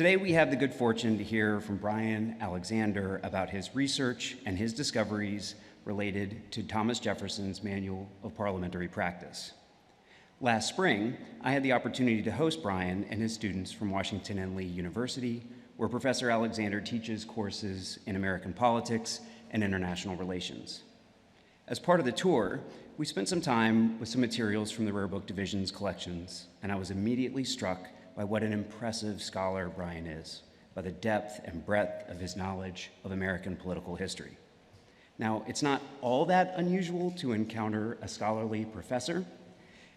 Today we have the good fortune to hear from Brian Alexander about his research and his discoveries related to Thomas Jefferson's Manual of Parliamentary Practice. Last spring, I had the opportunity to host Brian and his students from Washington and Lee University, where Professor Alexander teaches courses in American politics and international relations. As part of the tour, we spent some time with some materials from the Rare Book Division's collections, and I was immediately struck by what an impressive scholar Brian is, by the depth and breadth of his knowledge of American political history. Now, it's not all that unusual to encounter a scholarly professor,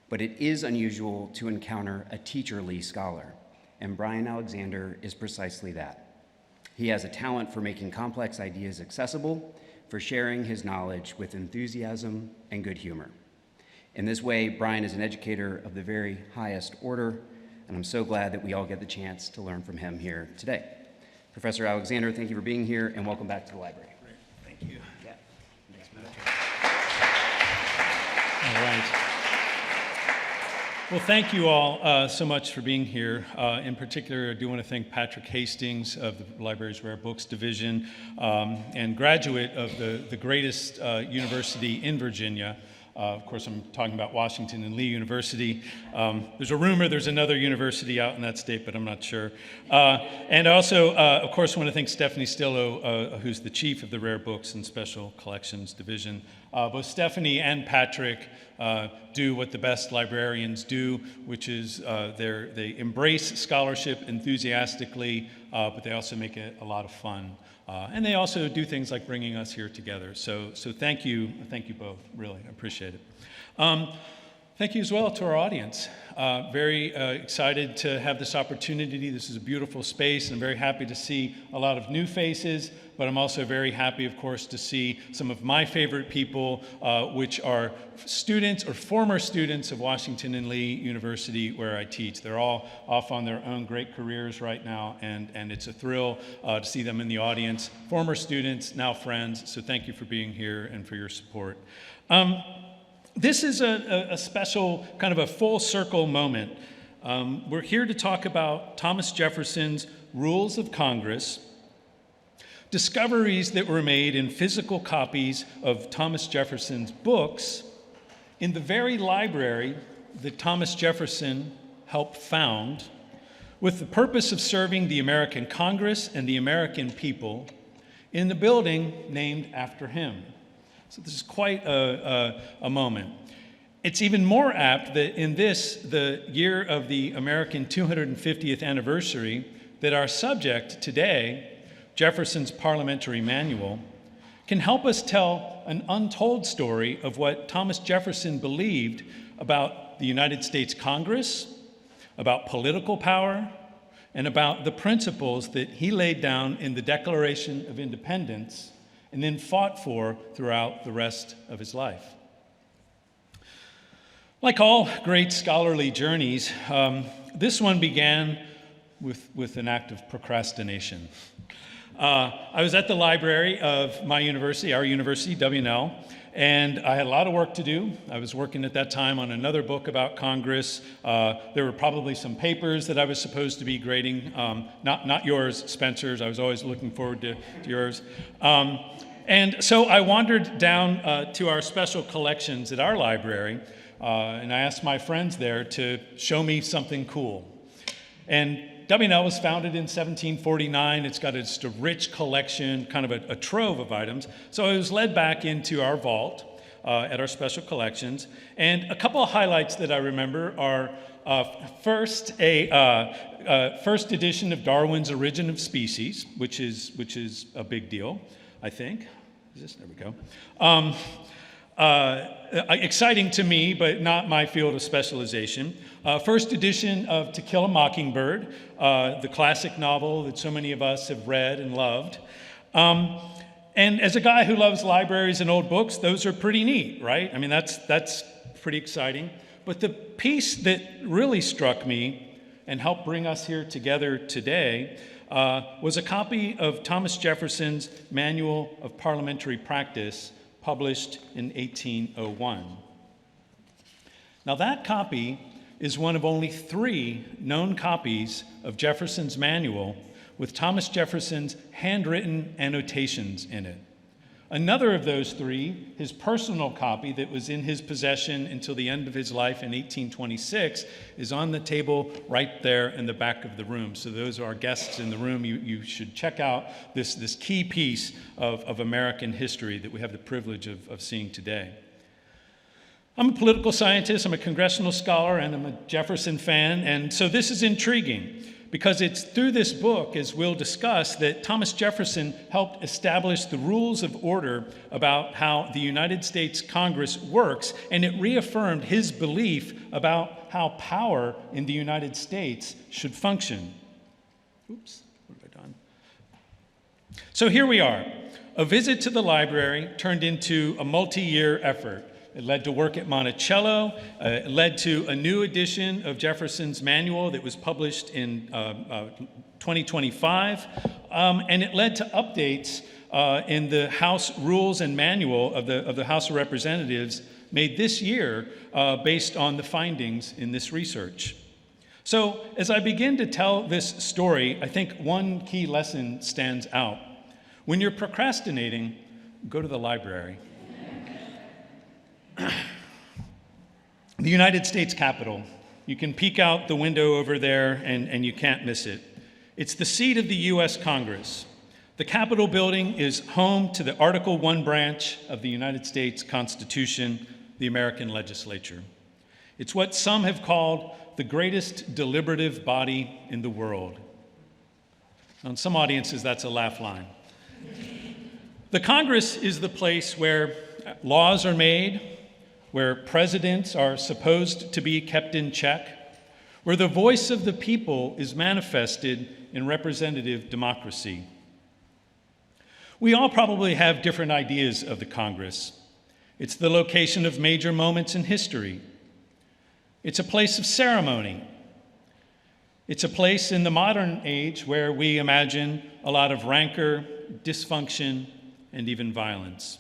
but it is unusual to encounter a teacherly scholar, and Brian Alexander is precisely that. He has a talent for making complex ideas accessible, for sharing his knowledge with enthusiasm and good humor. In this way, Brian is an educator of the very highest order, and I'm so glad that we all get the chance to learn from him here today. Professor Alexander, thank you for being here, and welcome back to the library. Great. Thank you. Yeah. All right. Well, thank you all so much for being here. In particular, I do want to thank Patrick Hastings of the library's Rare Books Division and graduate of the greatest university in Virginia. Of course, I'm talking about Washington and Lee University. There's a rumor there's another university out in that state, but I'm not sure. And also, of course, I want to thank Stephanie Stillo, who's the chief of the Rare Books and Special Collections Division. Both Stephanie and Patrick do what the best librarians do, which is they embrace scholarship enthusiastically, but they also make it a lot of fun. And they also do things like bringing us here together. So thank you both, really, I appreciate it. Thank you as well to our audience. Very excited to have this opportunity. This is a beautiful space, and I'm very happy to see a lot of new faces, but I'm also very happy, of course, to see some of my favorite people, which are students or former students of Washington and Lee University, where I teach. They're all off on their own great careers right now, and it's a thrill to see them in the audience. Former students, now friends, so thank you for being here and for your support. This is a special, kind of a full circle moment. We're here to talk about Thomas Jefferson's Rules of Congress, discoveries that were made in physical copies of Thomas Jefferson's books in the very library that Thomas Jefferson helped found, with the purpose of serving the American Congress and the American people in the building named after him. So this is quite a moment. It's even more apt that in this, the year of the American 250th anniversary, that our subject today, Jefferson's Parliamentary Manual, can help us tell an untold story of what Thomas Jefferson believed about the United States Congress, about political power, and about the principles that he laid down in the Declaration of Independence and then fought for throughout the rest of his life. Like all great scholarly journeys, this one began with an act of procrastination. I was at the library of my university, our university, W&L, and I had a lot of work to do. I was working at that time on another book about Congress. There were probably some papers that I was supposed to be grading, not yours, Spencer's. I was always looking forward to yours. And so I wandered down to our special collections at our library, and I asked my friends there to show me something cool. And W&L was founded in 1749. It's got just a rich collection, kind of a trove of items. So I was led back into our vault at our special collections. And a couple of highlights that I remember are first, a first edition of Darwin's Origin of Species, which is a big deal, I think. There we go. Exciting to me, but not my field of specialization. First edition of To Kill a Mockingbird, the classic novel that so many of us have read and loved. And as a guy who loves libraries and old books, those are pretty neat, right? I mean, that's pretty exciting. But the piece that really struck me and helped bring us here together today was a copy of Thomas Jefferson's Manual of Parliamentary Practice, published in 1801. Now that copy is one of only 3 known copies of Jefferson's manual with Thomas Jefferson's handwritten annotations in it. Another of those 3, his personal copy that was in his possession until the end of his life in 1826, is on the table right there in the back of the room. So those are our guests in the room. You should check out this key piece of American history that we have the privilege of seeing today. I'm a political scientist, I'm a congressional scholar, and I'm a Jefferson fan, and so this is intriguing because it's through this book, as we'll discuss, that Thomas Jefferson helped establish the rules of order about how the United States Congress works, and it reaffirmed his belief about how power in the United States should function. Oops, what have I done? So here we are. A visit to the library turned into a multi-year effort. It led to work at Monticello. It led to a new edition of Jefferson's manual that was published in 2025. And it led to updates in the House Rules and Manual of the House of Representatives made this year based on the findings in this research. So as I begin to tell this story, I think one key lesson stands out. When you're procrastinating, go to the library. The United States Capitol. You can peek out the window over there and you can't miss it. It's the seat of the U.S. Congress. The Capitol building is home to the Article I branch of the United States Constitution, the American legislature. It's what some have called the greatest deliberative body in the world. Now, in some audiences, that's a laugh line. The Congress is the place where laws are made, where presidents are supposed to be kept in check, where the voice of the people is manifested in representative democracy. We all probably have different ideas of the Congress. It's the location of major moments in history. It's a place of ceremony. It's a place in the modern age where we imagine a lot of rancor, dysfunction, and even violence.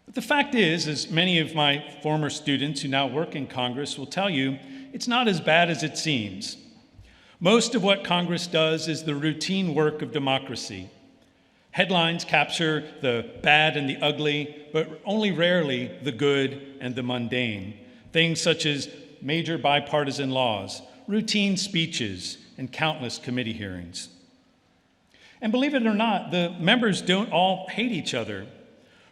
But the fact is, as many of my former students who now work in Congress will tell you, it's not as bad as it seems. Most of what Congress does is the routine work of democracy. Headlines capture the bad and the ugly, but only rarely the good and the mundane. Things such as major bipartisan laws, routine speeches, and countless committee hearings. And believe it or not, the members don't all hate each other.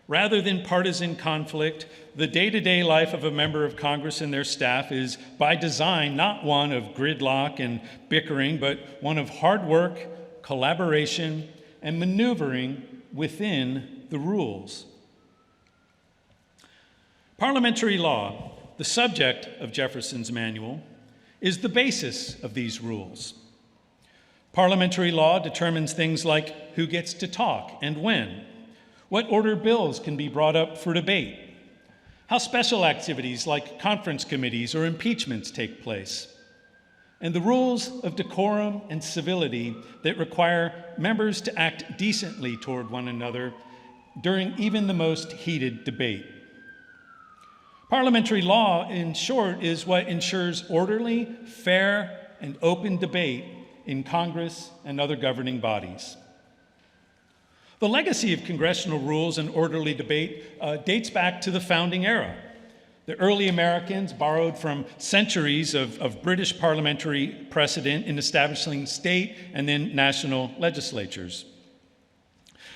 Rather than partisan conflict, the day-to-day life of a member of Congress and their staff is, by design, not one of gridlock and bickering, but one of hard work, collaboration, and maneuvering within the rules. Parliamentary law, the subject of Jefferson's manual, is the basis of these rules. Parliamentary law determines things like who gets to talk and when, what order bills can be brought up for debate, how special activities like conference committees or impeachments take place, and the rules of decorum and civility that require members to act decently toward one another during even the most heated debate. Parliamentary law, in short, is what ensures orderly, fair, and open debate in Congress and other governing bodies. The legacy of congressional rules and orderly debate dates back to the founding era. The early Americans borrowed from centuries of British parliamentary precedent in establishing state and then national legislatures.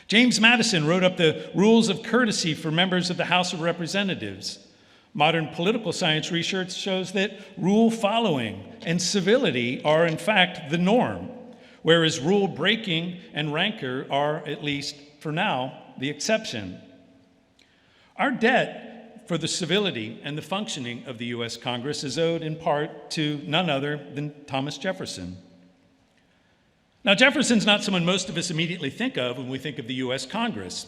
James Madison wrote up the rules of courtesy for members of the House of Representatives. Modern political science research shows that rule following and civility are, in fact, the norm, whereas rule breaking and rancor are, at least for now, the exception. Our debt for the civility and the functioning of the U.S. Congress is owed in part to none other than Thomas Jefferson. Now, Jefferson's not someone most of us immediately think of when we think of the U.S. Congress.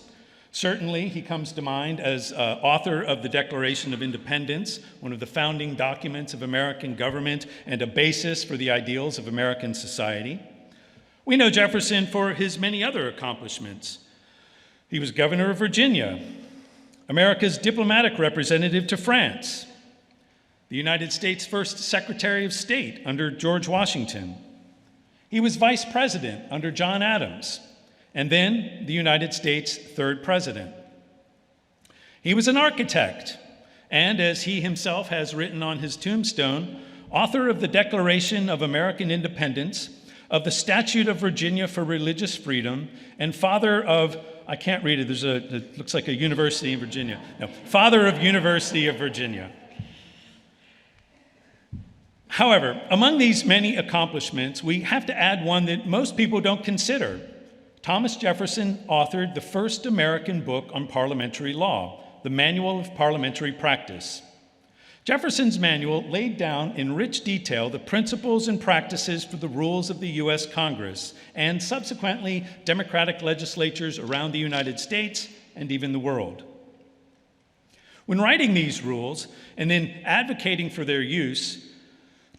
Certainly, he comes to mind as author of the Declaration of Independence, one of the founding documents of American government and a basis for the ideals of American society. We know Jefferson for his many other accomplishments. He was governor of Virginia, America's diplomatic representative to France, the United States' first Secretary of State under George Washington. He was Vice President under John Adams, and then the United States' third president. He was an architect, and as he himself has written on his tombstone, author of the Declaration of American Independence, of the Statute of Virginia for Religious Freedom, and father of, I can't read it, it looks like a university in Virginia. No, father of University of Virginia. However, among these many accomplishments, we have to add one that most people don't consider. Thomas Jefferson authored the first American book on parliamentary law, the Manual of Parliamentary Practice. Jefferson's manual laid down in rich detail the principles and practices for the rules of the U.S. Congress and subsequently democratic legislatures around the United States and even the world. When writing these rules and then advocating for their use,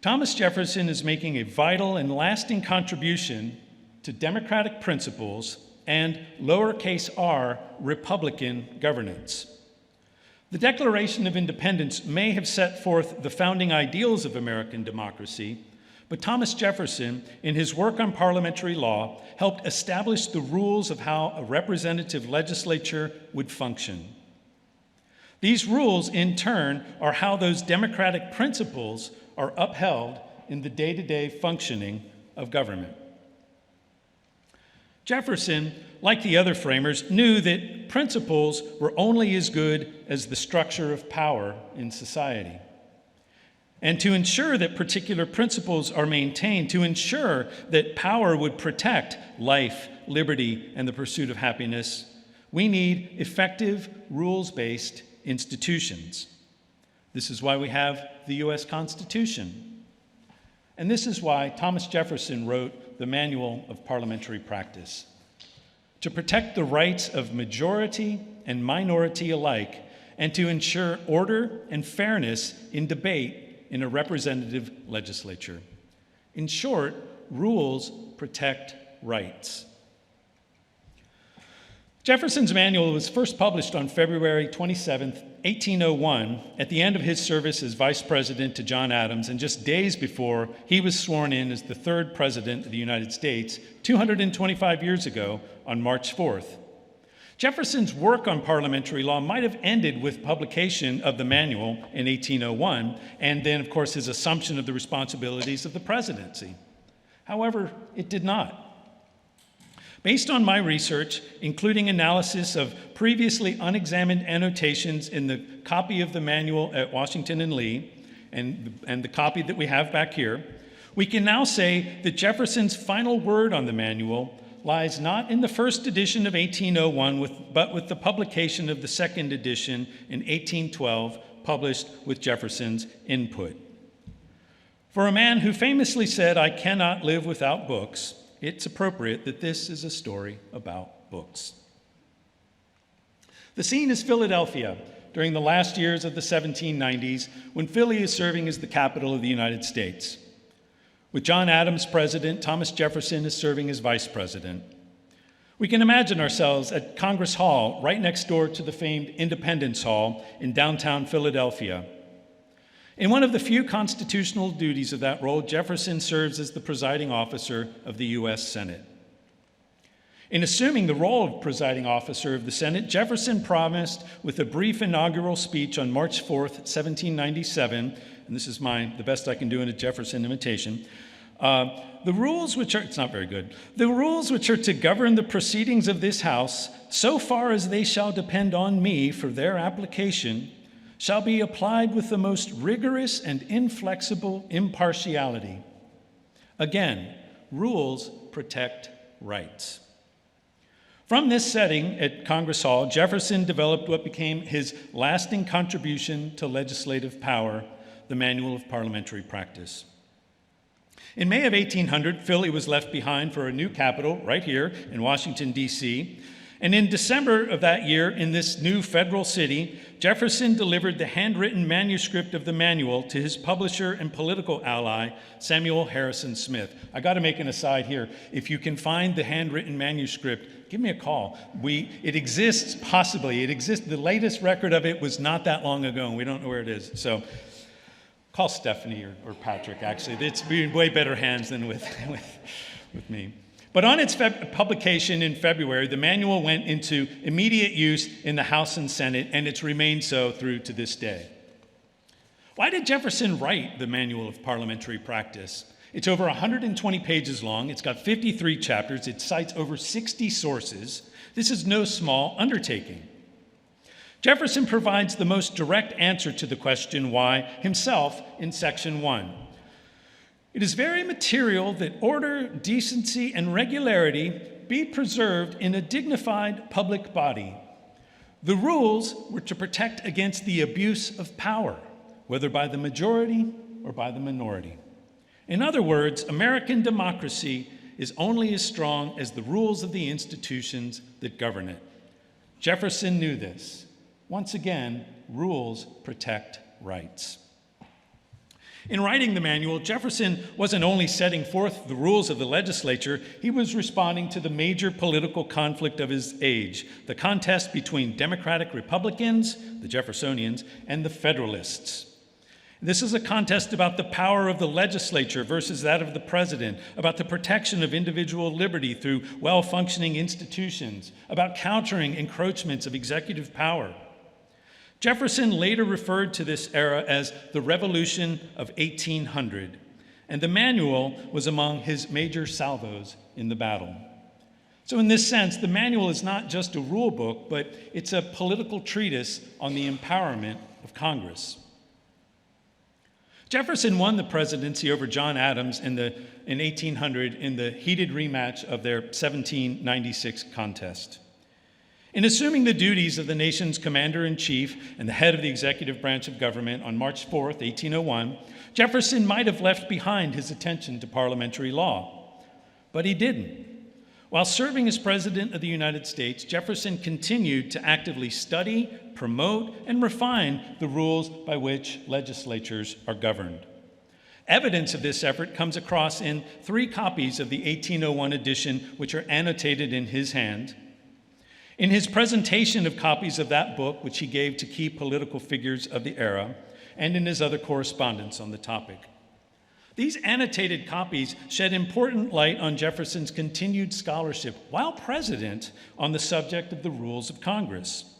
Thomas Jefferson is making a vital and lasting contribution to democratic principles and lowercase r Republican governance. The Declaration of Independence may have set forth the founding ideals of American democracy, but Thomas Jefferson, in his work on parliamentary law, helped establish the rules of how a representative legislature would function. These rules, in turn, are how those democratic principles are upheld in the day-to-day functioning of government. Jefferson, like the other framers, knew that principles were only as good as the structure of power in society. And to ensure that particular principles are maintained, to ensure that power would protect life, liberty, and the pursuit of happiness, we need effective, rules-based institutions. This is why we have the U.S. Constitution. And this is why Thomas Jefferson wrote the Manual of Parliamentary Practice, to protect the rights of majority and minority alike, and to ensure order and fairness in debate in a representative legislature. In short, rules protect rights. Jefferson's manual was first published on February 27, 1801, at the end of his service as vice president to John Adams, and just days before he was sworn in as the third president of the United States 225 years ago on March 4th. Jefferson's work on parliamentary law might have ended with publication of the manual in 1801, and then, of course, his assumption of the responsibilities of the presidency. However, it did not. Based on my research, including analysis of previously unexamined annotations in the copy of the manual at Washington and Lee, and the copy that we have back here, we can now say that Jefferson's final word on the manual lies not in the first edition of 1801, but with the publication of the second edition in 1812, published with Jefferson's input. For a man who famously said, "I cannot live without books," it's appropriate that this is a story about books. The scene is Philadelphia during the last years of the 1790s, when Philly is serving as the capital of the United States. With John Adams president, Thomas Jefferson is serving as vice president. We can imagine ourselves at Congress Hall, right next door to the famed Independence Hall in downtown Philadelphia. In one of the few constitutional duties of that role, Jefferson serves as the presiding officer of the U.S. Senate. In assuming the role of presiding officer of the Senate, Jefferson promised, with a brief inaugural speech on March 4th, 1797, and this is the best I can do in a Jefferson imitation, the rules which are to govern the proceedings of this House, so far as they shall depend on me for their application, shall be applied with the most rigorous and inflexible impartiality. Again, rules protect rights. From this setting at Congress Hall, Jefferson developed what became his lasting contribution to legislative power, the Manual of Parliamentary Practice. In May of 1800, Philly was left behind for a new capital right here in Washington, D.C., and in December of that year, in this new federal city, Jefferson delivered the handwritten manuscript of the manual to his publisher and political ally, Samuel Harrison Smith. I got to make an aside here. If you can find the handwritten manuscript, give me a call. It exists, possibly. It exists. The latest record of it was not that long ago, and we don't know where it is. So Call Stephanie or Patrick, actually. It's in way better hands than with me. But on its publication in February, the manual went into immediate use in the House and Senate, and it's remained so through to this day. Why did Jefferson write the Manual of Parliamentary Practice? It's over 120 pages long. It's got 53 chapters. It cites over 60 sources. This is no small undertaking. Jefferson provides the most direct answer to the question why himself in section 1. It is very material that order, decency, and regularity be preserved in a dignified public body. The rules were to protect against the abuse of power, whether by the majority or by the minority. In other words, American democracy is only as strong as the rules of the institutions that govern it. Jefferson knew this. Once again, rules protect rights. In writing the manual, Jefferson wasn't only setting forth the rules of the legislature, he was responding to the major political conflict of his age, the contest between Democratic Republicans, the Jeffersonians, and the Federalists. This is a contest about the power of the legislature versus that of the president, about the protection of individual liberty through well-functioning institutions, about countering encroachments of executive power. Jefferson later referred to this era as the Revolution of 1800, and the manual was among his major salvos in the battle. So in this sense, the manual is not just a rule book, but it's a political treatise on the empowerment of Congress. Jefferson won the presidency over John Adams in 1800 in the heated rematch of their 1796 contest. In assuming the duties of the nation's commander-in-chief and the head of the executive branch of government on March 4th, 1801, Jefferson might have left behind his attention to parliamentary law, but he didn't. While serving as President of the United States, Jefferson continued to actively study, promote, and refine the rules by which legislatures are governed. Evidence of this effort comes across in 3 copies of the 1801 edition, which are annotated in his hand. In his presentation of copies of that book, which he gave to key political figures of the era, and in his other correspondence on the topic. These annotated copies shed important light on Jefferson's continued scholarship while president on the subject of the rules of Congress.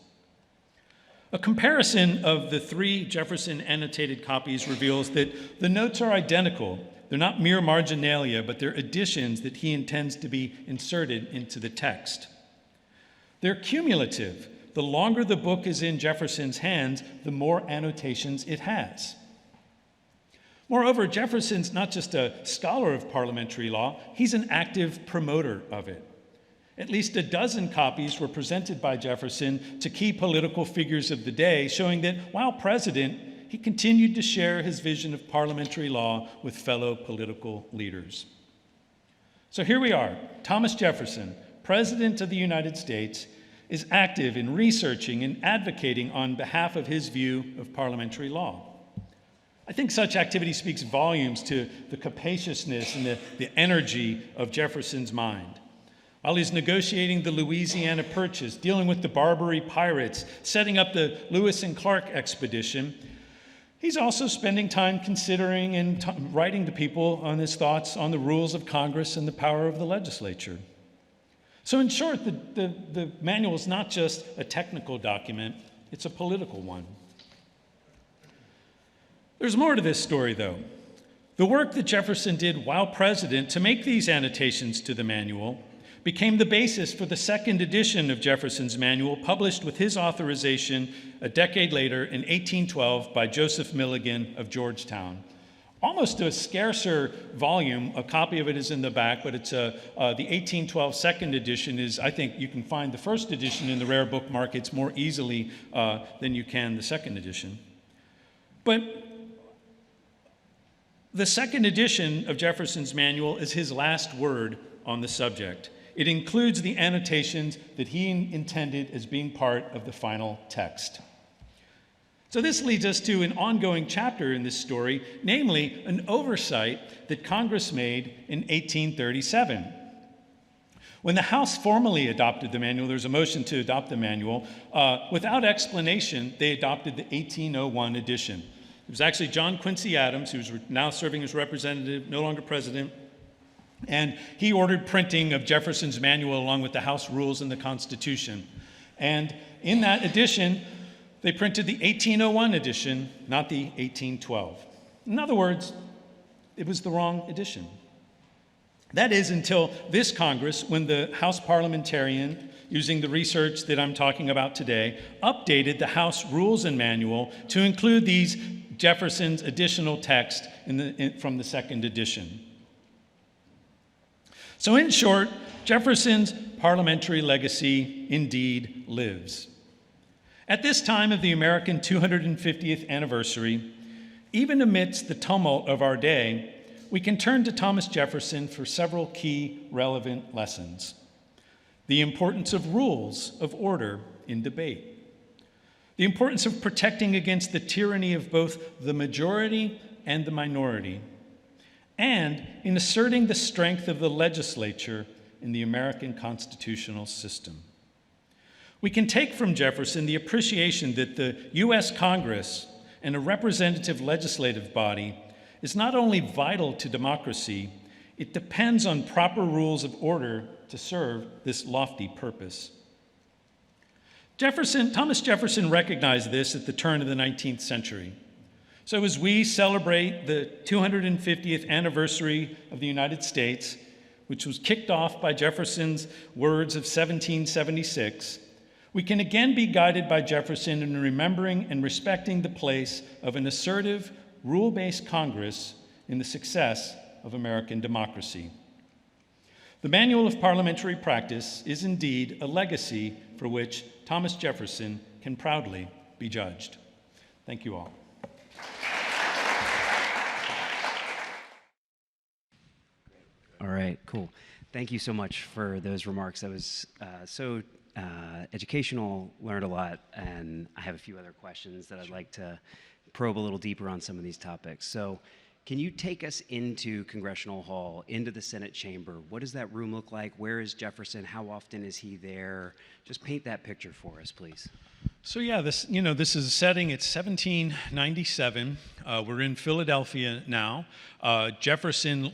A comparison of the 3 Jefferson annotated copies reveals that the notes are identical. They're not mere marginalia, but they're additions that he intends to be inserted into the text. They're cumulative. The longer the book is in Jefferson's hands, the more annotations it has. Moreover, Jefferson's not just a scholar of parliamentary law, he's an active promoter of it. At least a dozen copies were presented by Jefferson to key political figures of the day, showing that while president, he continued to share his vision of parliamentary law with fellow political leaders. So here we are, Thomas Jefferson, President of the United States, is active in researching and advocating on behalf of his view of parliamentary law. I think such activity speaks volumes to the capaciousness and the energy of Jefferson's mind. While he's negotiating the Louisiana Purchase, dealing with the Barbary pirates, setting up the Lewis and Clark expedition, he's also spending time considering and writing to people on his thoughts on the rules of Congress and the power of the legislature. So in short, the manual is not just a technical document, it's a political one. There's more to this story, though. The work that Jefferson did while president to make these annotations to the manual became the basis for the second edition of Jefferson's manual, published with his authorization a decade later in 1812 by Joseph Milligan of Georgetown. Almost a scarcer volume. A copy of it is in the back, but it's the 1812 second edition is, I think you can find the first edition in the rare book markets more easily than you can the second edition. But the second edition of Jefferson's manual is his last word on the subject. It includes the annotations that he intended as being part of the final text. So this leads us to an ongoing chapter in this story, namely an oversight that Congress made in 1837. When the House formally adopted the manual, there was a motion to adopt the manual. Without explanation, they adopted the 1801 edition. It was actually John Quincy Adams, who's now serving as representative, no longer president, and he ordered printing of Jefferson's manual along with the House rules and the Constitution. And in that edition, they printed the 1801 edition, not the 1812. In other words, it was the wrong edition. That is until this Congress, when the House parliamentarian, using the research that I'm talking about today, updated the House rules and manual to include these Jefferson's additional text from the second edition. So in short, Jefferson's parliamentary legacy indeed lives. At this time of the American 250th anniversary, even amidst the tumult of our day, we can turn to Thomas Jefferson for several key relevant lessons. The importance of rules of order in debate. The importance of protecting against the tyranny of both the majority and the minority. And in asserting the strength of the legislature in the American constitutional system. We can take from Jefferson the appreciation that the U.S. Congress and a representative legislative body is not only vital to democracy, it depends on proper rules of order to serve this lofty purpose. Thomas Jefferson recognized this at the turn of the 19th century. So as we celebrate the 250th anniversary of the United States, which was kicked off by Jefferson's words of 1776, we can again be guided by Jefferson in remembering and respecting the place of an assertive, rule-based Congress in the success of American democracy. The Manual of Parliamentary Practice is indeed a legacy for which Thomas Jefferson can proudly be judged. Thank you all. All right, cool. Thank you so much for those remarks. That was so educational, learned a lot, and I have a few other questions that I'd like to probe a little deeper on some of these topics. So can you take us into Congressional Hall, into the Senate chamber? What does that room look like? Where is Jefferson? How often is he there? Just paint that picture for us, please. So yeah, this is a setting. It's 1797. We're in Philadelphia now. Jefferson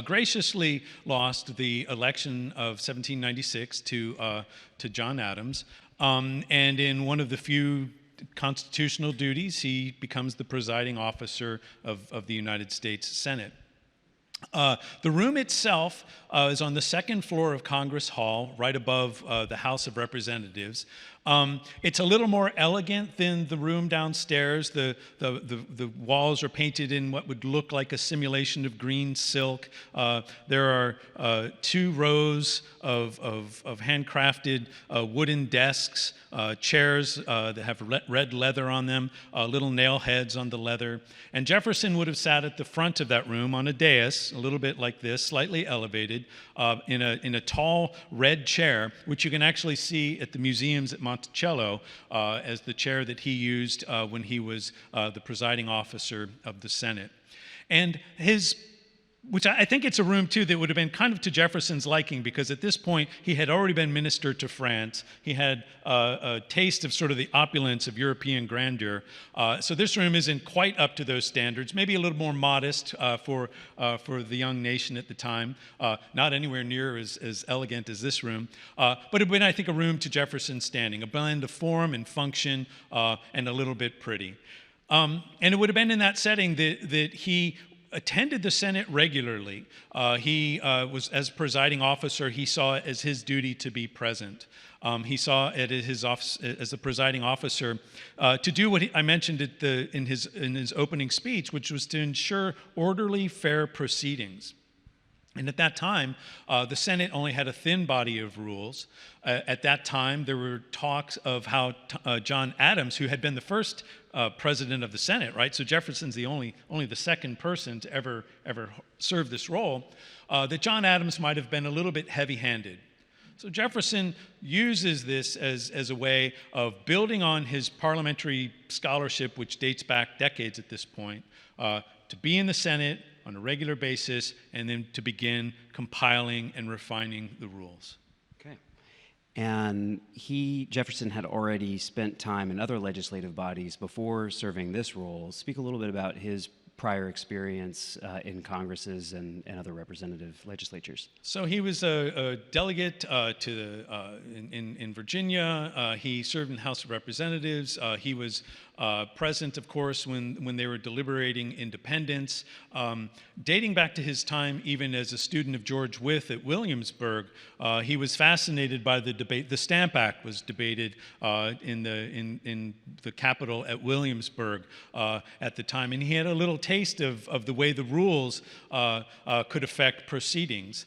graciously lost the election of 1796 to John Adams, and in one of the few constitutional duties, he becomes the presiding officer of the United States Senate. The room itself is on the second floor of Congress Hall, right above the House of Representatives. It's a little more elegant than the room downstairs. The walls are painted in what would look like a simulation of green silk. There are 2 rows of handcrafted wooden desks, chairs that have red leather on them, little nail heads on the leather. And Jefferson would have sat at the front of that room on a dais, a little bit like this, slightly elevated, in a tall red chair, which you can actually see at the museums at Monticello as the chair that he used when he was the presiding officer of the Senate. And which I think it's a room, too, that would have been kind of to Jefferson's liking, because at this point, he had already been minister to France. He had a taste of sort of the opulence of European grandeur. So this room isn't quite up to those standards, maybe a little more modest for the young nation at the time, not anywhere near as elegant as this room. But it would have been, I think, a room to Jefferson's standing, a blend of form and function and a little bit pretty. And it would have been in that setting that he attended the Senate regularly. He was, as presiding officer, he saw it as his duty to be present. He saw it as his office, as the presiding officer to do what I mentioned in his opening speech, which was to ensure orderly, fair proceedings. And at that time, the Senate only had a thin body of rules. At that time, there were talks of how John Adams, who had been the first president of the Senate, right? So Jefferson's only the second person to ever serve this role, that John Adams might have been a little bit heavy-handed. So Jefferson uses this as a way of building on his parliamentary scholarship, which dates back decades at this point, to be in the Senate on a regular basis, and then to begin compiling and refining the rules. Okay. And Jefferson, had already spent time in other legislative bodies before serving this role. Speak a little bit about his prior experience in Congresses and other representative legislatures. So he was a delegate in Virginia. He served in the House of Representatives. He was present, of course, when they were deliberating independence. Dating back to his time, even as a student of George Wythe at Williamsburg, he was fascinated by the debate. The Stamp Act was debated in the Capitol at Williamsburg at the time, and he had a little taste of the way the rules could affect proceedings.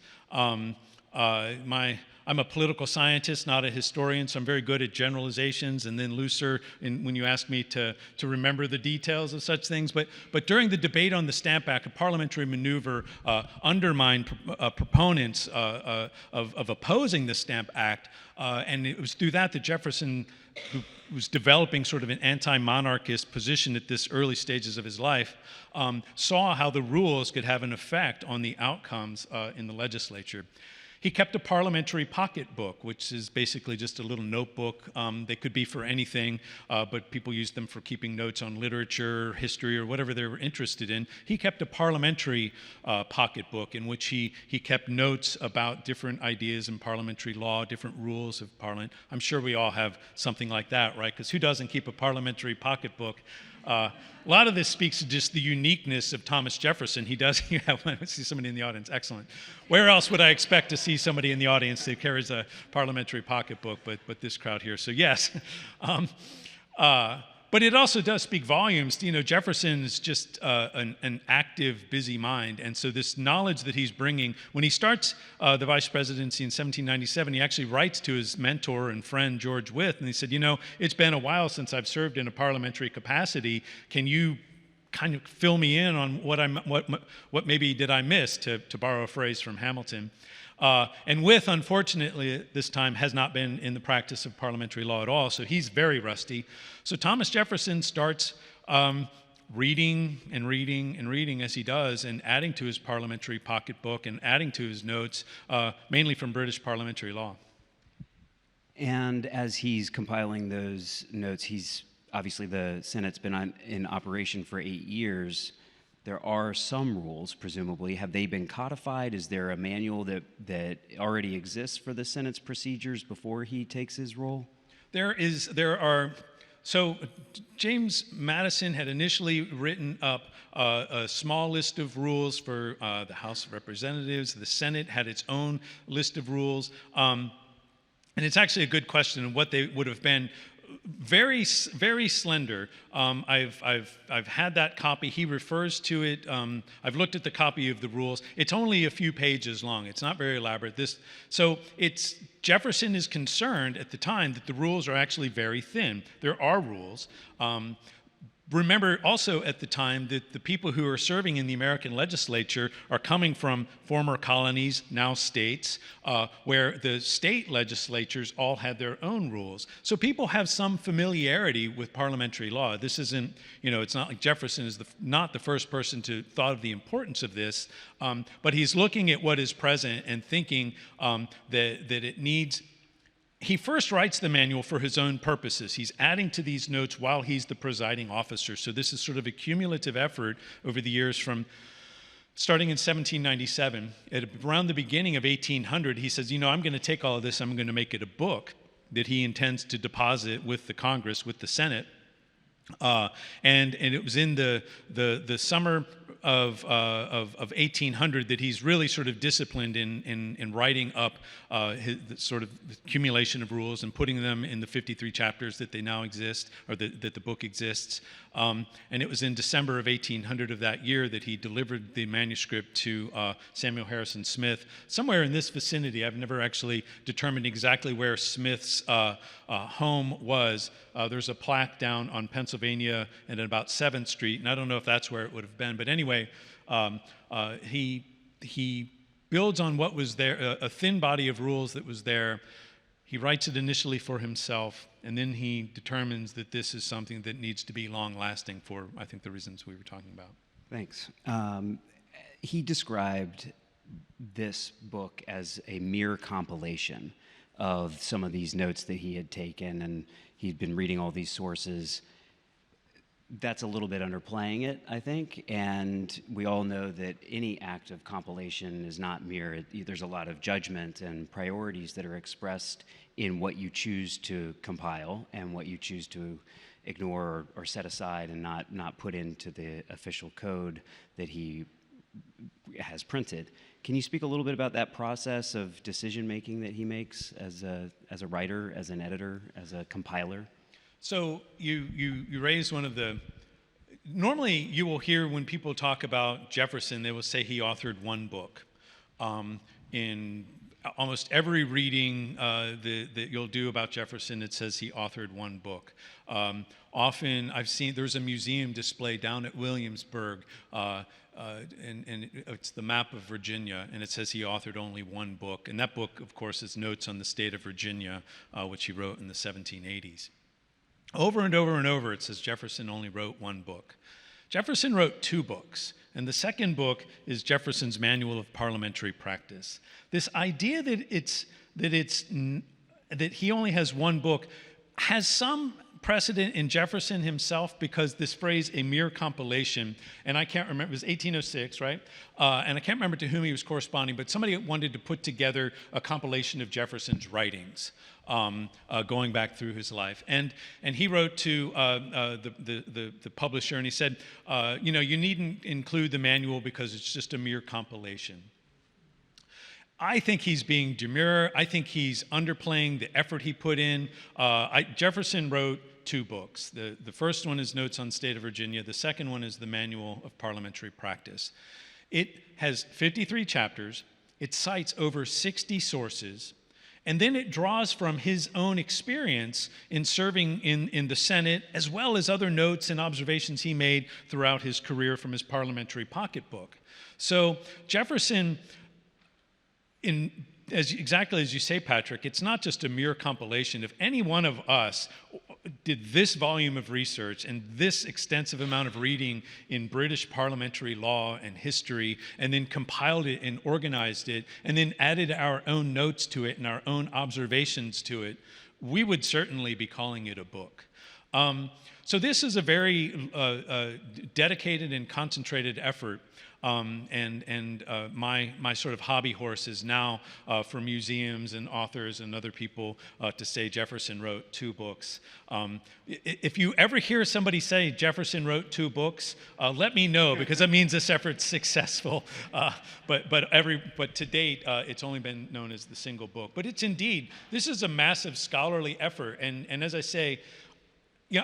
I'm a political scientist, not a historian, so I'm very good at generalizations and then looser when you ask me to remember the details of such things. But during the debate on the Stamp Act, a parliamentary maneuver undermined proponents of opposing the Stamp Act, and it was through that Jefferson, who was developing sort of an anti-monarchist position at this early stages of his life, saw how the rules could have an effect on the outcomes in the legislature. He kept a parliamentary pocketbook, which is basically just a little notebook. They could be for anything, but people used them for keeping notes on literature, history, or whatever they were interested in. He kept a parliamentary pocketbook in which he kept notes about different ideas in parliamentary law, different rules of parliament. I'm sure we all have something like that, right? Because who doesn't keep a parliamentary pocketbook? A lot of this speaks to just the uniqueness of Thomas Jefferson. He does. I see somebody in the audience. Excellent. Where else would I expect to see somebody in the audience that carries a parliamentary pocketbook, but this crowd here? So yes. But it also does speak volumes. You know, Jefferson is just an active, busy mind. And so this knowledge that he's bringing, when he starts the vice presidency in 1797, he actually writes to his mentor and friend, George Wythe, and he said, you know, it's been a while since I've served in a parliamentary capacity. Can you kind of fill me in on what maybe did I miss, to borrow a phrase from Hamilton? And Wythe, unfortunately, at this time has not been in the practice of parliamentary law at all, so he's very rusty. So Thomas Jefferson starts reading and reading and reading as he does, and adding to his parliamentary pocketbook and adding to his notes, mainly from British parliamentary law. And as he's compiling those notes, obviously the Senate's been in operation for 8 years. There are some rules, presumably. Have they been codified? Is there a manual that already exists for the Senate's procedures before he takes his role? So James Madison had initially written up a small list of rules for the House of Representatives. The Senate had its own list of rules. And it's actually a good question of what they would have been. Very, very slender. I've had that copy. He refers to it. I've looked at the copy of the rules. It's only a few pages long. It's not very elaborate. Jefferson is concerned at the time that the rules are actually very thin. There are rules. Remember also at the time that the people who are serving in the American legislature are coming from former colonies, now states, where the state legislatures all had their own rules. So people have some familiarity with parliamentary law. This isn't, it's not like Jefferson is not the first person to thought of the importance of this, but he's looking at what is present and thinking that it needs. He first writes the manual for his own purposes. He's adding to these notes while he's the presiding officer. So this is sort of a cumulative effort over the years from starting in 1797. At around the beginning of 1800, he says, I'm going to take all of this, I'm going to make it a book that he intends to deposit with the Congress, with the Senate. And it was in the summer of 1800 that he's really sort of disciplined in writing up his sort of accumulation of rules and putting them in the 53 chapters that they now exist, or that the book exists. And it was in December of 1800 of that year that he delivered the manuscript to Samuel Harrison Smith, somewhere in this vicinity. I've never actually determined exactly where Smith's home was. There's a plaque down on Pennsylvania and at about 7th Street, and I don't know if that's where it would have been. But anyway, he builds on what was there, a thin body of rules that was there. He writes it initially for himself, and then he determines that this is something that needs to be long-lasting for, I think, the reasons we were talking about. Thanks. He described this book as a mere compilation of some of these notes that he had taken, and he'd been reading all these sources. That's a little bit underplaying it, I think, and we all know that any act of compilation is not mere. There's a lot of judgment and priorities that are expressed in what you choose to compile and what you choose to ignore or set aside and not put into the official code that he has printed. Can you speak a little bit about that process of decision-making that he makes as a writer, as an editor, as a compiler? So you raised one of the, normally you will hear when people talk about Jefferson, they will say he authored one book. In almost every reading that you'll do about Jefferson, it says he authored one book. Often I've seen, there's a museum display down at Williamsburg, and it's the map of Virginia, and it says he authored only one book. And that book, of course, is Notes on the State of Virginia, which he wrote in the 1780s. Over and over and over, it says Jefferson only wrote one book. Jefferson wrote two books, and the second book is Jefferson's Manual of Parliamentary Practice. This idea that he only has one book has some precedent in Jefferson himself, because this phrase, a mere compilation, and I can't remember, it was 1806, right? And I can't remember to whom he was corresponding, but somebody wanted to put together a compilation of Jefferson's writings, going back through his life. And he wrote to the publisher, and he said, you needn't include the manual because it's just a mere compilation. I think he's being demure. I think he's underplaying the effort he put in. Jefferson wrote two books. The first one is Notes on State of Virginia. The second one is the Manual of Parliamentary Practice. It has 53 chapters. It cites over 60 sources. And then it draws from his own experience in serving in the Senate, as well as other notes and observations he made throughout his career from his parliamentary pocketbook. So Jefferson, exactly as you say, Patrick, it's not just a mere compilation. If any one of us did this volume of research and this extensive amount of reading in British parliamentary law and history, and then compiled it and organized it, and then added our own notes to it and our own observations to it, we would certainly be calling it a book. So this is a very dedicated and concentrated effort. My sort of hobby horse is now for museums and authors and other people to say Jefferson wrote two books. If you ever hear somebody say Jefferson wrote two books, let me know, because that means this effort's successful. But to date, it's only been known as the single book. But it's indeed, this is a massive scholarly effort. And as I say,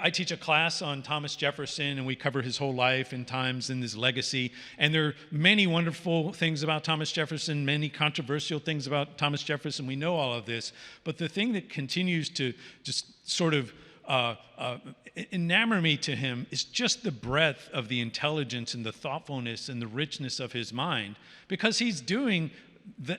I teach a class on Thomas Jefferson, and we cover his whole life and times and his legacy. And there are many wonderful things about Thomas Jefferson, many controversial things about Thomas Jefferson. We know all of this. But the thing that continues to just sort of enamor me to him is just the breadth of the intelligence and the thoughtfulness and the richness of his mind, because he's doing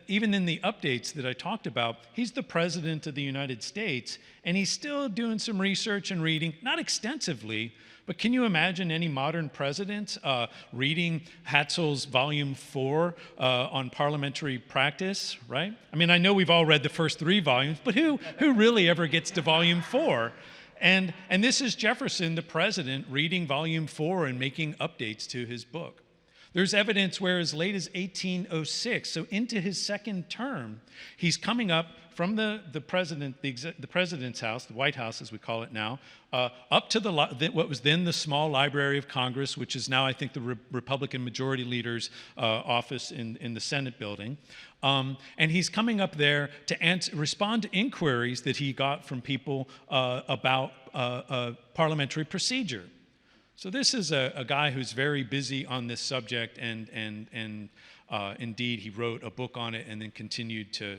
even in the updates that I talked about, he's the president of the United States, and he's still doing some research and reading, not extensively, but can you imagine any modern president reading Hatzel's Volume 4 on parliamentary practice, right? I mean, I know we've all read the first 3 volumes, but who really ever gets to Volume 4? And this is Jefferson, the president, reading Volume 4 and making updates to his book. There's evidence where as late as 1806, so into his second term, he's coming up from the president's house, the White House as we call it now, up to what was then the small Library of Congress, which is now I think the Republican majority leader's office in the Senate building. And he's coming up there to respond to inquiries that he got from people about parliamentary procedure. So this is a guy who's very busy on this subject, and indeed he wrote a book on it and then continued to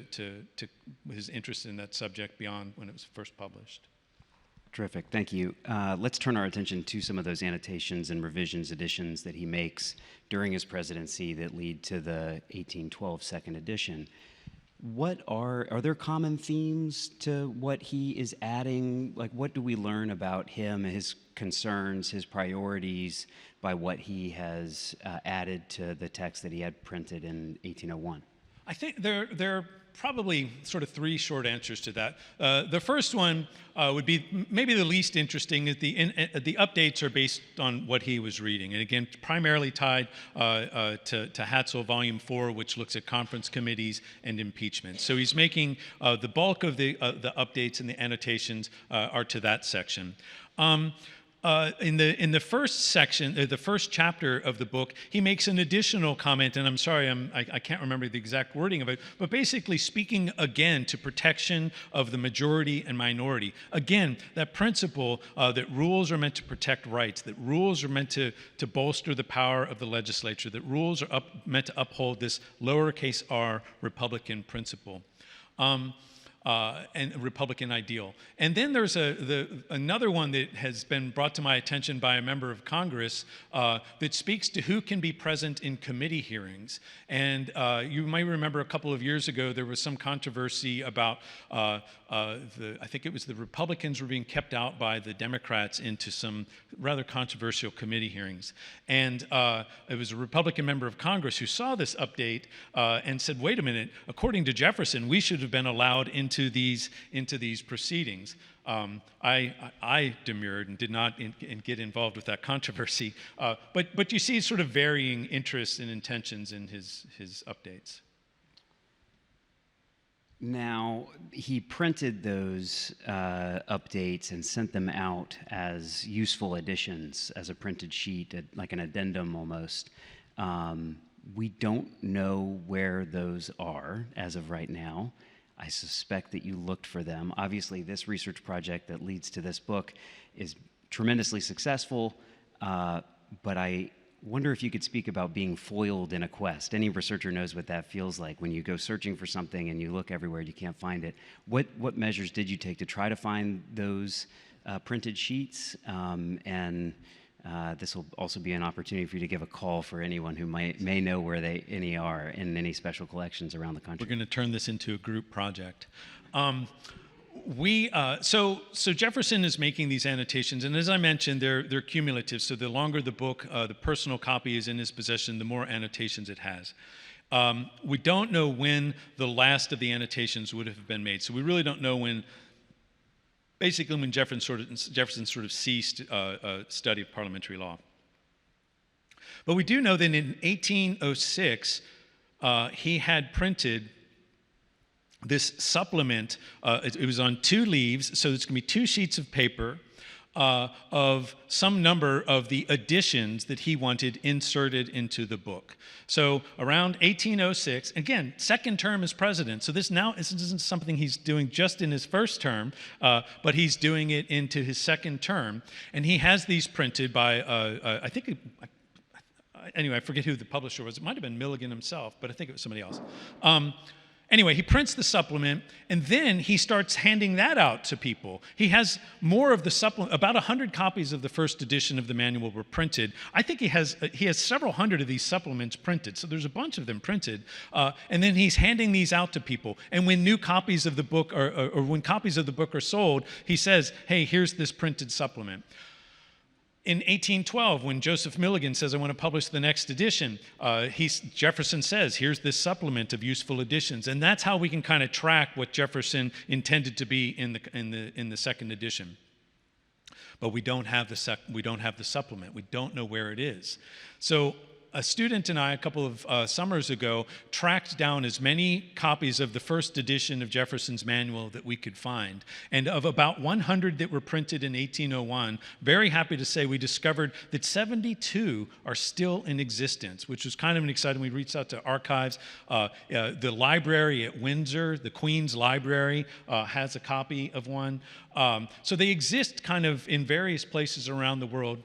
his interest in that subject beyond when it was first published. Terrific, thank you. Let's turn our attention to some of those annotations and revisions, additions that he makes during his presidency that lead to the 1812 second edition. What are there common themes to what he is adding? Like, what do we learn about him, his concerns, his priorities by what he has added to the text that he had printed in 1801? I think there are probably sort of three short answers to that. The first one would be maybe the least interesting. Is the updates are based on what he was reading, and again, primarily tied to Hatzel Volume 4, which looks at conference committees and impeachment. So he's making the bulk of the updates and the annotations are to that section. In the first section, the first chapter of the book, he makes an additional comment, and I'm sorry, I can't remember the exact wording of it, but basically speaking again to protection of the majority and minority. Again, that principle that rules are meant to protect rights, that rules are meant to bolster the power of the legislature, that rules are meant to uphold this lowercase r Republican principle. And Republican ideal. And then there's another one that has been brought to my attention by a member of Congress that speaks to who can be present in committee hearings. And you might remember a couple of years ago there was some controversy about I think it was the Republicans were being kept out by the Democrats into some rather controversial committee hearings. And it was a Republican member of Congress who saw this update and said, wait a minute, according to Jefferson, we should have been allowed into these proceedings. I demurred and did not get involved with that controversy. But you see sort of varying interests and intentions in his updates. Now, he printed those updates and sent them out as useful additions, as a printed sheet, like an addendum almost. We don't know where those are as of right now. I suspect that you looked for them. Obviously, this research project that leads to this book is tremendously successful, but I wonder if you could speak about being foiled in a quest. Any researcher knows what that feels like when you go searching for something and you look everywhere and you can't find it. What measures did you take to try to find those printed sheets? This will also be an opportunity for you to give a call for anyone who may know where any are in any special collections around the country. We're going to turn this into a group project. So Jefferson is making these annotations, and as I mentioned, they're cumulative. So the longer the book, the personal copy is in his possession, the more annotations it has. We don't know when the last of the annotations would have been made. So we really don't know when. Basically, when Jefferson sort of ceased study of parliamentary law. But we do know that in 1806, he had printed this supplement. It was on 2 leaves, so it's going to be 2 sheets of paper of some number of the additions that he wanted inserted into the book. So around 1806, again, second term as president. So this isn't something he's doing just in his first term, but he's doing it into his second term. And he has these printed by, anyway, I forget who the publisher was. It might have been Milligan himself, but I think it was somebody else. Anyway, he prints the supplement, and then he starts handing that out to people. He has more of the supplement. About 100 copies of the first edition of the manual were printed. I think he has several hundred of these supplements printed, so there's a bunch of them printed. And then he's handing these out to people. And when new copies of the book, or when copies of the book are sold, he says, hey, here's this printed supplement. In 1812, when Joseph Milligan says, I want to publish the next edition, Jefferson says, here's this supplement of useful additions. And that's how we can kind of track what Jefferson intended to be in the second edition. But we don't have the supplement. We don't know where it is. So a student and I, a couple of summers ago, tracked down as many copies of the first edition of Jefferson's manual that we could find. And of about 100 that were printed in 1801, very happy to say we discovered that 72 are still in existence, which was kind of an exciting. We reached out to archives. The library at Windsor, the Queen's Library, has a copy of one. So they exist kind of in various places around the world,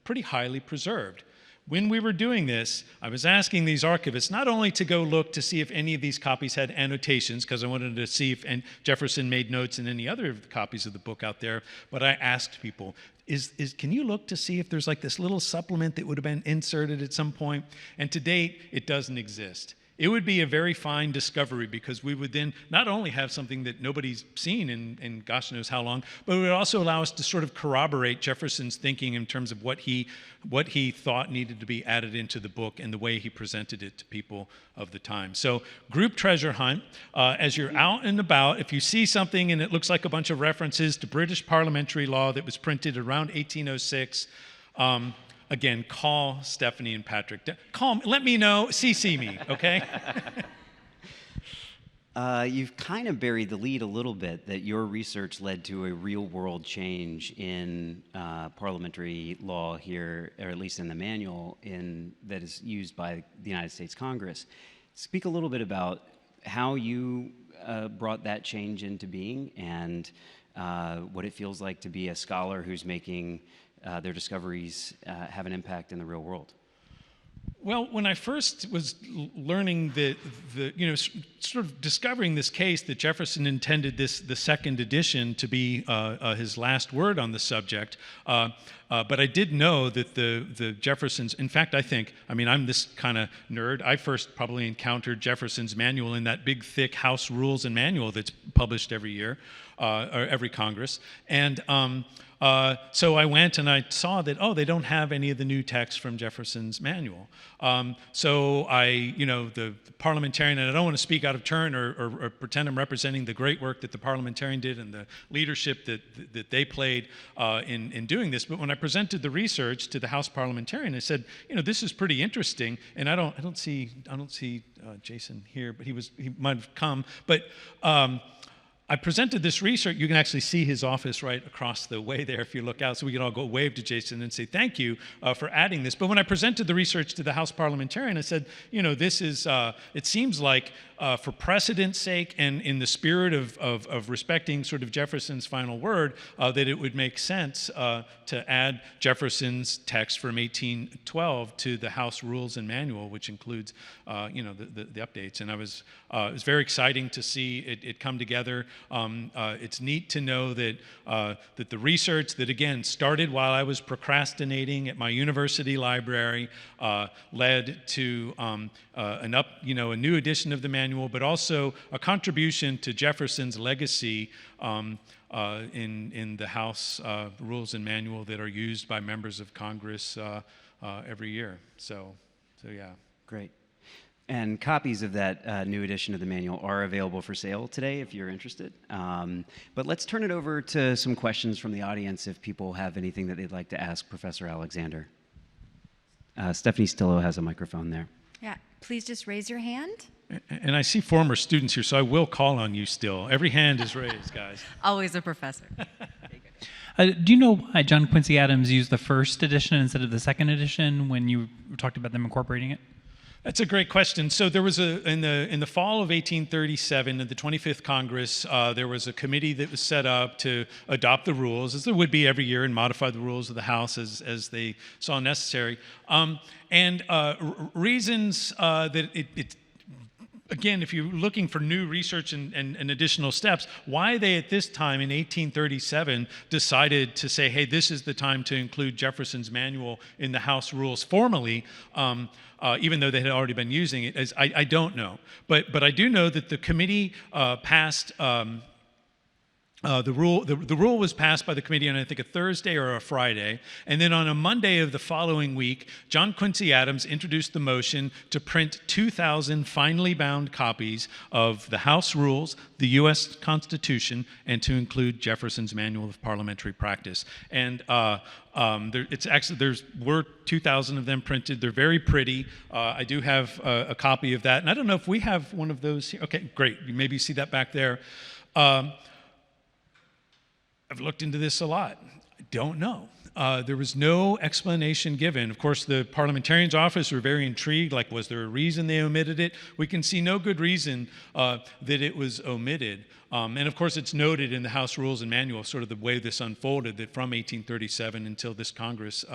pretty highly preserved. When we were doing this, I was asking these archivists not only to go look to see if any of these copies had annotations, because I wanted to see if Jefferson made notes in any other copies of the book out there, but I asked people, can you look to see if there's like this little supplement that would have been inserted at some point? And to date, it doesn't exist. it would be a very fine discovery, because we would then not only have something that nobody's seen in gosh knows how long, but it would also allow us to sort of corroborate Jefferson's thinking in terms of what he thought needed to be added into the book and the way he presented it to people of the time. So, group treasure hunt. As you're out and about, if you see something and it looks like a bunch of references to British parliamentary law that was printed around 1806, again, call Stephanie and Patrick. Call me, let me know, CC me, okay? You've kind of buried the lead a little bit, that your research led to a real-world change in parliamentary law here, or at least in the manual that is used by the United States Congress. Speak a little bit about how you brought that change into being, and what it feels like to be a scholar who's making their discoveries have an impact in the real world. Well, when I first was learning sort of discovering this case that Jefferson intended the second edition to be his last word on the subject, but I did know that the Jeffersons, in fact, I'm this kind of nerd. I first probably encountered Jefferson's manual in that big, thick House Rules and Manual that's published every year, or every Congress, and so I went and I saw that, they don't have any of the new text from Jefferson's manual. So the parliamentarian, and I don't want to speak out of turn or pretend I'm representing the great work that the parliamentarian did and the leadership that they played in doing this, but when I presented the research to the House parliamentarian, I said, this is pretty interesting, and I don't see Jason here, but he might have come, but I presented this research. You can actually see his office right across the way there if you look out, so we can all go wave to Jason and say thank you for adding this. But when I presented the research to the House parliamentarian, I said, this is, it seems like for precedent's sake and in the spirit of respecting sort of Jefferson's final word, that it would make sense to add Jefferson's text from 1812 to the House Rules and Manual, which includes, the updates. And it was very exciting to see it come together. It's neat to know that the research that, again, started while I was procrastinating at my university library led to a new edition of the manual, but also a contribution to Jefferson's legacy in the House Rules and Manual that are used by members of Congress every year. So yeah. Great. And copies of that new edition of the manual are available for sale today if you're interested. But let's turn it over to some questions from the audience if people have anything that they'd like to ask Professor Alexander. Stephanie Stillo has a microphone there. Yeah, please just raise your hand. And I see former students here, so I will call on you still. Every hand is raised, guys. Always a professor. Do you know John Quincy Adams used the first edition instead of the second edition when you talked about them incorporating it? That's a great question. So there was in the fall of 1837, at the 25th Congress, there was a committee that was set up to adopt the rules, as there would be every year, and modify the rules of the House as they saw necessary. Reasons that it again, if you're looking for new research and additional steps, why they at this time in 1837 decided to say, hey, this is the time to include Jefferson's manual in the House rules formally, even though they had already been using it, I don't know. But I do know that the committee passed the rule was passed by the committee on, I think, a Thursday or a Friday, and then on a Monday of the following week, John Quincy Adams introduced the motion to print 2,000 finely bound copies of the House Rules, the U.S. Constitution, and to include Jefferson's Manual of Parliamentary Practice. And were 2,000 of them printed. They're very pretty. I do have a copy of that, and I don't know if we have one of those here. Okay, great. Maybe you see that back there. I've looked into this a lot. I don't know. There was no explanation given. Of course, the parliamentarian's office were very intrigued, like, was there a reason they omitted it? We can see no good reason that it was omitted. And of course, it's noted in the House Rules and Manual, sort of the way this unfolded, that from 1837 until this Congress,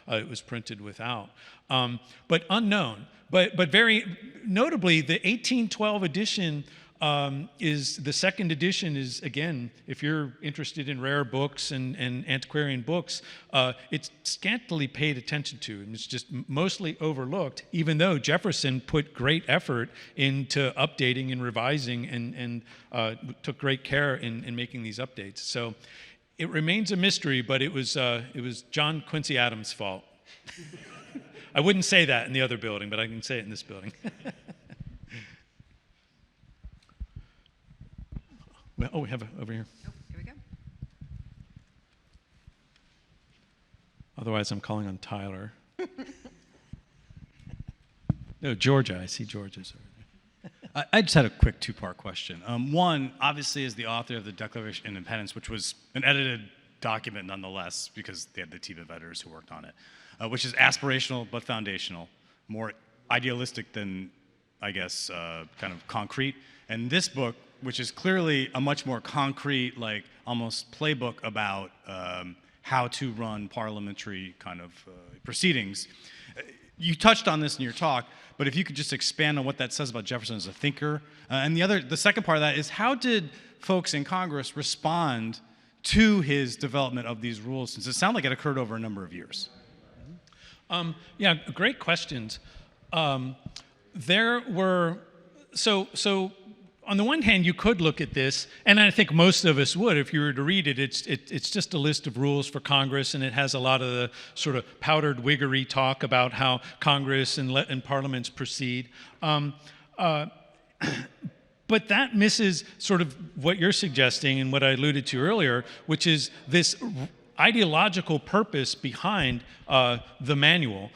it was printed without. But unknown. But very notably, the 1812 edition is the second edition is, again, if you're interested in rare books and antiquarian books, it's scantily paid attention to, and it's just mostly overlooked, even though Jefferson put great effort into updating and revising and took great care in making these updates. So it remains a mystery, but it was John Quincy Adams' fault. I wouldn't say that in the other building, but I can say it in this building. Oh, we have it over here. Oh, here we go. Otherwise, I'm calling on Tyler. No, Georgia. I see Georgia's over there. I just had a quick two-part question. One, obviously, is the author of the Declaration of Independence, which was an edited document nonetheless, because they had the team of editors who worked on it, which is aspirational but foundational, more idealistic than, I guess, kind of concrete. And this book, which is clearly a much more concrete, like almost playbook about how to run parliamentary kind of proceedings. You touched on this in your talk, but if you could just expand on what that says about Jefferson as a thinker. And the second part of that is, how did folks in Congress respond to his development of these rules, since it sounded like it occurred over a number of years? Yeah, great questions. There were, so on the one hand, you could look at this, and I think most of us would if you were to read it. It's just a list of rules for Congress, and it has a lot of the sort of powdered wiggery talk about how Congress and parliaments proceed. But that misses sort of what you're suggesting and what I alluded to earlier, which is this ideological purpose behind the manual.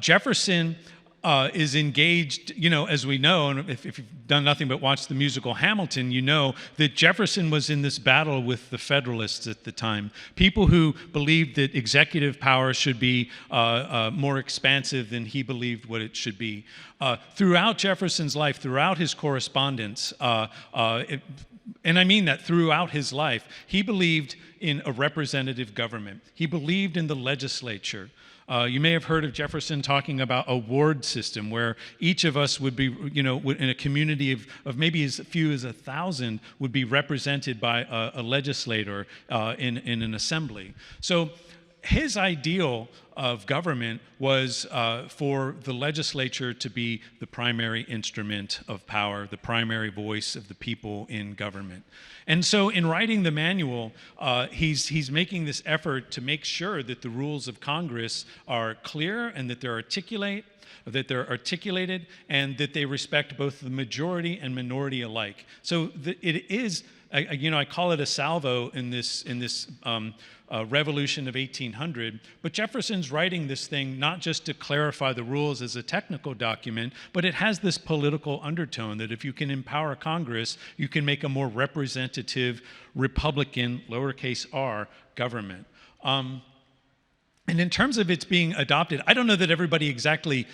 Jefferson is engaged, as we know, and if you've done nothing but watch the musical Hamilton, you know that Jefferson was in this battle with the Federalists at the time, people who believed that executive power should be more expansive than he believed what it should be. Throughout Jefferson's life, throughout his correspondence, and I mean that throughout his life, he believed in a representative government. He believed in the legislature. You may have heard of Jefferson talking about a ward system where each of us would be, in a community of maybe as few as 1,000 would be represented by a legislator in an assembly. So his ideal of government was for the legislature to be the primary instrument of power, the primary voice of the people in government. And so in writing the manual, he's making this effort to make sure that the rules of Congress are clear and that they're articulated and that they respect both the majority and minority alike. So it is, I call it a salvo in this revolution of 1800, but Jefferson's writing this thing not just to clarify the rules as a technical document, but it has this political undertone that if you can empower Congress, you can make a more representative Republican, lowercase r, government. And in terms of its being adopted, I don't know that everybody exactly.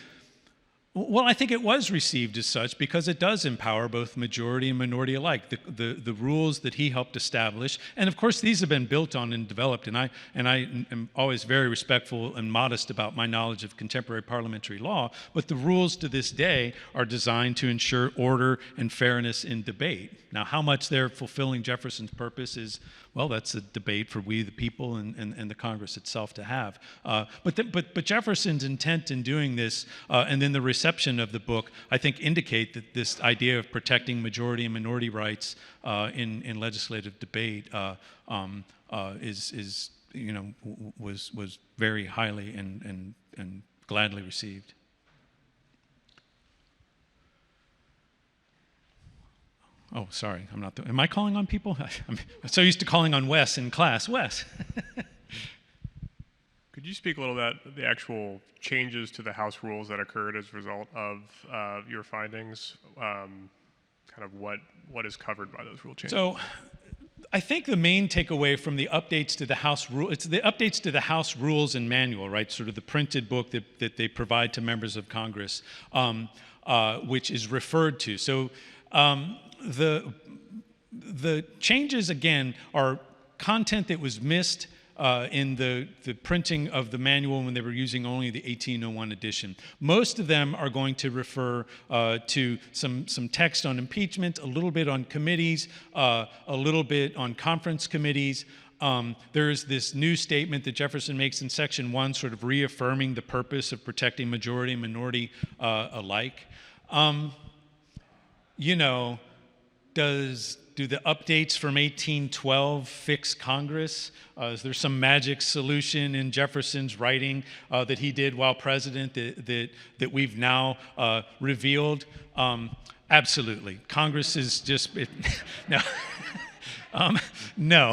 Well, I think it was received as such because it does empower both majority and minority alike. The rules that he helped establish, and of course these have been built on and developed. And I am always very respectful and modest about my knowledge of contemporary parliamentary law. But the rules to this day are designed to ensure order and fairness in debate. Now, how much they're fulfilling Jefferson's purpose is, well, that's a debate for we the people and the Congress itself to have. But Jefferson's intent in doing this, and then the reception of the book, I think indicate that this idea of protecting majority and minority rights in legislative debate was very highly and gladly received. Oh, sorry, I'm not. Am I calling on people? I'm so used to calling on Wes in class. Wes. Could you speak a little bit about the actual changes to the House rules that occurred as a result of your findings? Kind of what is covered by those rule changes? So, I think the main takeaway from the updates to the House rule, it's the updates to the House rules and manual, right? Sort of the printed book that they provide to members of Congress, which is referred to. So. The changes, again, are content that was missed in the printing of the manual when they were using only the 1801 edition. Most of them are going to refer to some text on impeachment, a little bit on committees, a little bit on conference committees. There's this new statement that Jefferson makes in Section 1, sort of reaffirming the purpose of protecting majority and minority alike. Do the updates from 1812 fix Congress? Is there some magic solution in Jefferson's writing that he did while president that we've now revealed? Absolutely. Congress is just no. No,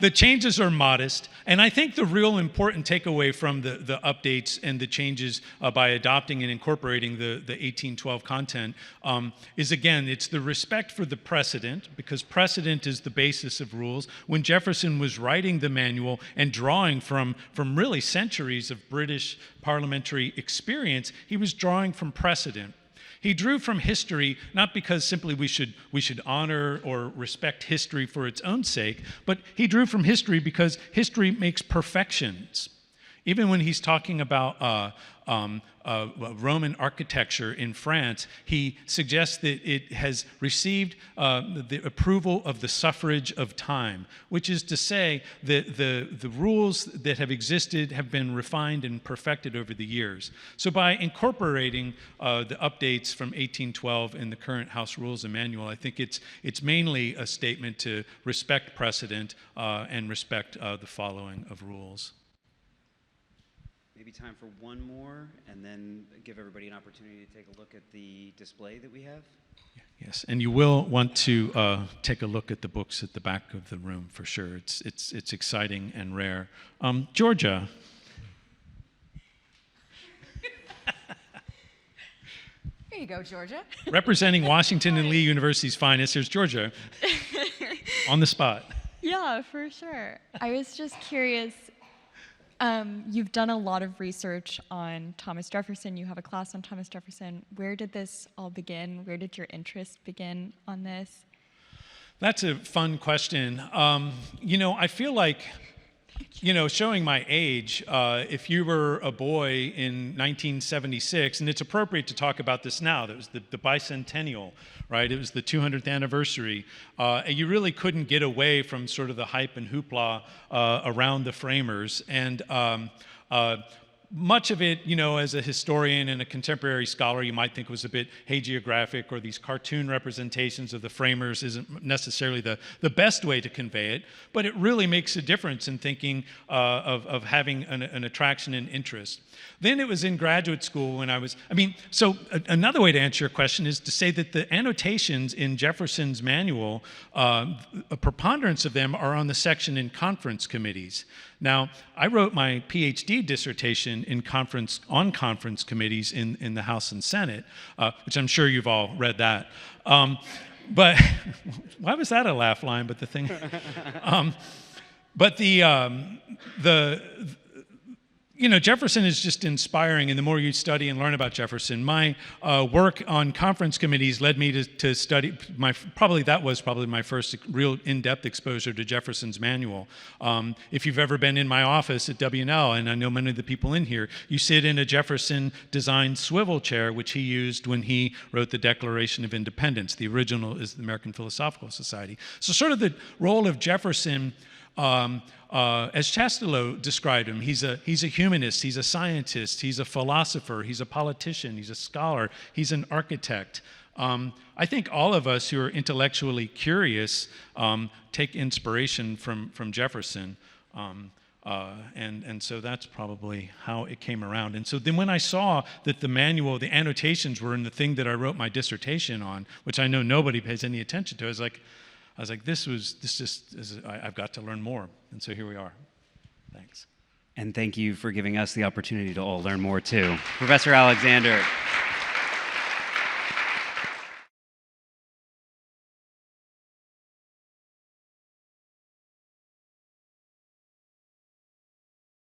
the changes are modest, and I think the real important takeaway from the updates and the changes by adopting and incorporating the 1812 content is, again, it's the respect for the precedent, because precedent is the basis of rules. When Jefferson was writing the manual and drawing from really centuries of British parliamentary experience, he was drawing from precedent. He drew from history, not because simply we should honor or respect history for its own sake, but he drew from history because history makes perfections. Even when he's talking about Roman architecture in France, he suggests that it has received the approval of the suffrage of time, which is to say that the rules that have existed have been refined and perfected over the years. So by incorporating the updates from 1812 in the current House Rules and Manual, I think it's mainly a statement to respect precedent and respect the following of rules. Maybe time for one more, and then give everybody an opportunity to take a look at the display that we have. Yes, and you will want to take a look at the books at the back of the room for sure. It's exciting and rare. Georgia. Here you go, Georgia. Representing Washington and Lee University's finest, here's Georgia. On the spot. Yeah, for sure. I was just curious. You've done a lot of research on Thomas Jefferson. You have a class on Thomas Jefferson. Where did this all begin? Where did your interest begin on this? That's a fun question. I feel like, showing my age, if you were a boy in 1976, and it's appropriate to talk about this now, that was the bicentennial, right? It was the 200th anniversary. And you really couldn't get away from sort of the hype and hoopla around the framers. And much of it, as a historian and a contemporary scholar, you might think was a bit hagiographic, or these cartoon representations of the framers isn't necessarily the best way to convey it, but it really makes a difference in thinking of having an attraction and interest. Then it was in graduate school when another way to answer your question is to say that the annotations in Jefferson's manual, a preponderance of them are on the section in conference committees. Now, I wrote my PhD dissertation on conference committees in the House and Senate, which I'm sure you've all read that. But why was that a laugh line? But the thing, Jefferson is just inspiring, and the more you study and learn about Jefferson, my work on conference committees led me to study, that was probably my first real in-depth exposure to Jefferson's manual. If you've ever been in my office at W&L, and I know many of the people in here, you sit in a Jefferson-designed swivel chair, which he used when he wrote the Declaration of Independence. The original is the American Philosophical Society. So sort of the role of Jefferson, as Chastelot described him, he's a humanist, he's a scientist, he's a philosopher, he's a politician, he's a scholar, he's an architect. I think all of us who are intellectually curious take inspiration from Jefferson. And so that's probably how it came around. And so then when I saw that the manual, the annotations were in the thing that I wrote my dissertation on, which I know nobody pays any attention to, I was like, I've got to learn more. And so here we are. Thanks. And thank you for giving us the opportunity to all learn more too. Professor Alexander.